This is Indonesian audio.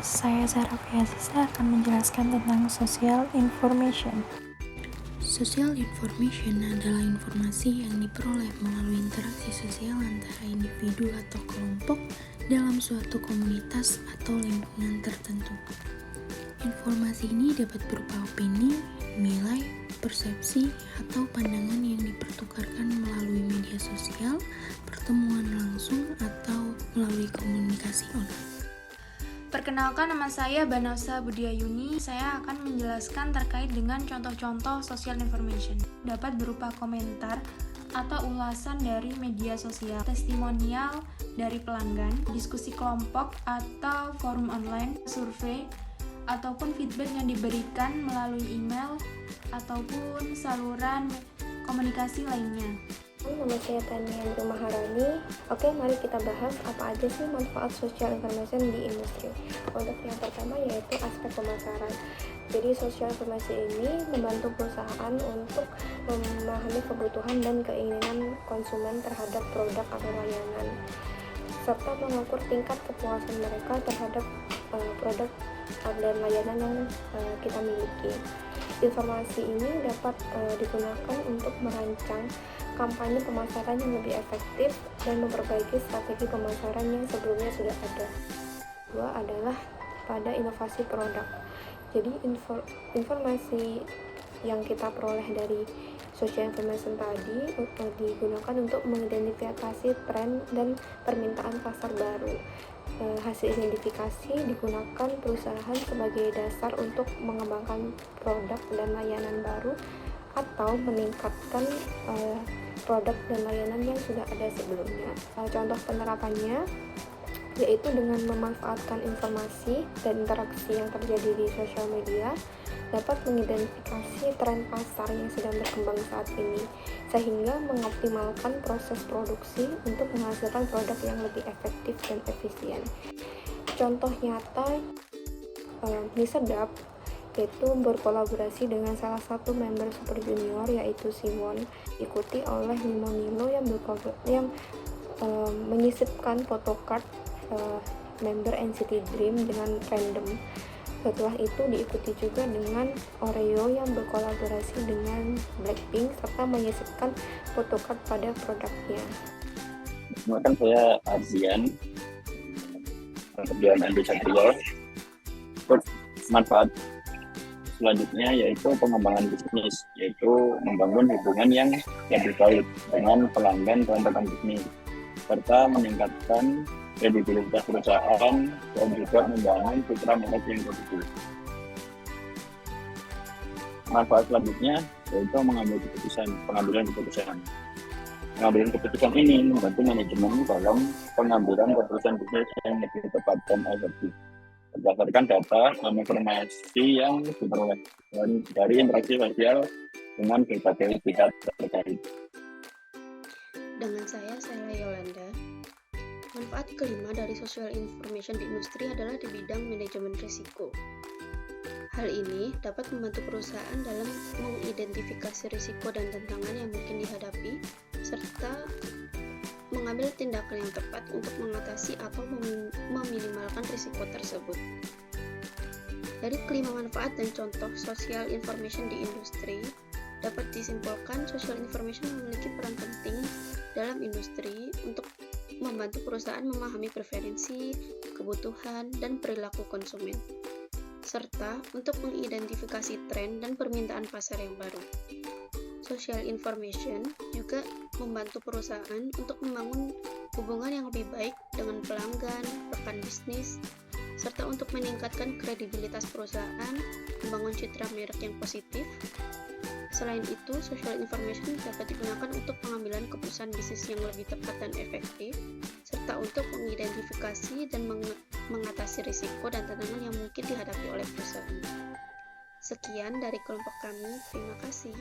saya Zara Fiaziza akan menjelaskan tentang social information. Social information adalah informasi yang diperoleh melalui interaksi sosial antara individu atau kelompok dalam suatu komunitas atau lingkungan tertentu. Informasi ini dapat berupa opini, nilai, persepsi, atau pandangan yang dipertukarkan melalui media sosial, pertemuan langsung, atau melalui komunikasi online. Perkenalkan, nama saya Banausa Budiayuni. Saya akan menjelaskan terkait dengan contoh-contoh social information. Dapat berupa komentar atau ulasan dari media sosial, testimonial dari pelanggan, diskusi kelompok atau forum online, survei, ataupun feedback yang diberikan melalui email ataupun saluran komunikasi lainnya. Nama saya Tania Andrew Maharani. Oke, mari kita bahas apa aja sih manfaat social information di industri. Untuk yang pertama yaitu aspek pemasaran. Jadi social information ini membantu perusahaan untuk memahami kebutuhan dan keinginan konsumen terhadap produk atau layanan, serta mengukur tingkat kepuasan mereka terhadap produk dan layanan yang kita miliki. Informasi ini dapat digunakan untuk merancang kampanye pemasaran yang lebih efektif dan memperbaiki strategi pemasaran yang sebelumnya sudah ada. Kedua adalah pada inovasi produk. Jadi informasi yang kita peroleh dari social information tadi digunakan untuk mengidentifikasi tren dan permintaan pasar baru. Hasil identifikasi digunakan perusahaan sebagai dasar untuk mengembangkan produk dan layanan baru atau meningkatkan produk dan layanan yang sudah ada sebelumnya. Contoh penerapannya yaitu dengan memanfaatkan informasi dan interaksi yang terjadi di sosial media dapat mengidentifikasi tren pasar yang sedang berkembang saat ini sehingga mengoptimalkan proses produksi untuk menghasilkan produk yang lebih efektif dan efisien. Contoh nyata mie sedap yaitu berkolaborasi dengan salah satu member Super Junior yaitu Siwon, diikuti oleh Milo yang menyisipkan photocard member NCT Dream dengan random. Setelah itu diikuti juga dengan Oreo yang berkolaborasi dengan Blackpink serta menyisipkan photocard pada produknya. Perkenalkan, saya Ardian Andi Satrio. Manfaat selanjutnya yaitu pengembangan bisnis, yaitu membangun hubungan yang lebih baik dengan pelanggan dan rekan bisnis, serta meningkatkan kredibilitas perusahaan dan juga membangun citra merek yang positif. Manfaat selanjutnya yaitu pengambilan keputusan. Pengambilan keputusan ini membantu manajemen dalam pengambilan keputusan bisnis yang lebih tepat dan efektif berdasarkan data dan informasi yang diperoleh dari interaksi sosial dengan berbagai pihak terkait. Dengan saya Sela Yolanda. Manfaat kelima dari social information di industri adalah di bidang manajemen risiko. Hal ini dapat membantu perusahaan dalam mengidentifikasi risiko dan tantangan yang mungkin dihadapi, serta mengambil tindakan yang tepat untuk mengatasi atau meminimalkan risiko tersebut. Dari kelima manfaat dan contoh social information di industri, dapat disimpulkan social information memiliki peran penting dalam industri untuk membantu perusahaan memahami preferensi, kebutuhan, dan perilaku konsumen, serta untuk mengidentifikasi tren dan permintaan pasar yang baru. Social information juga membantu perusahaan untuk membangun hubungan yang lebih baik dengan pelanggan, rekan bisnis, serta untuk meningkatkan kredibilitas perusahaan, membangun citra merek yang positif. Selain itu, social information dapat digunakan untuk pengambilan keputusan bisnis yang lebih tepat dan efektif, serta untuk mengidentifikasi dan mengatasi risiko dan tantangan yang mungkin dihadapi oleh perusahaan. Sekian dari kelompok kami, terima kasih.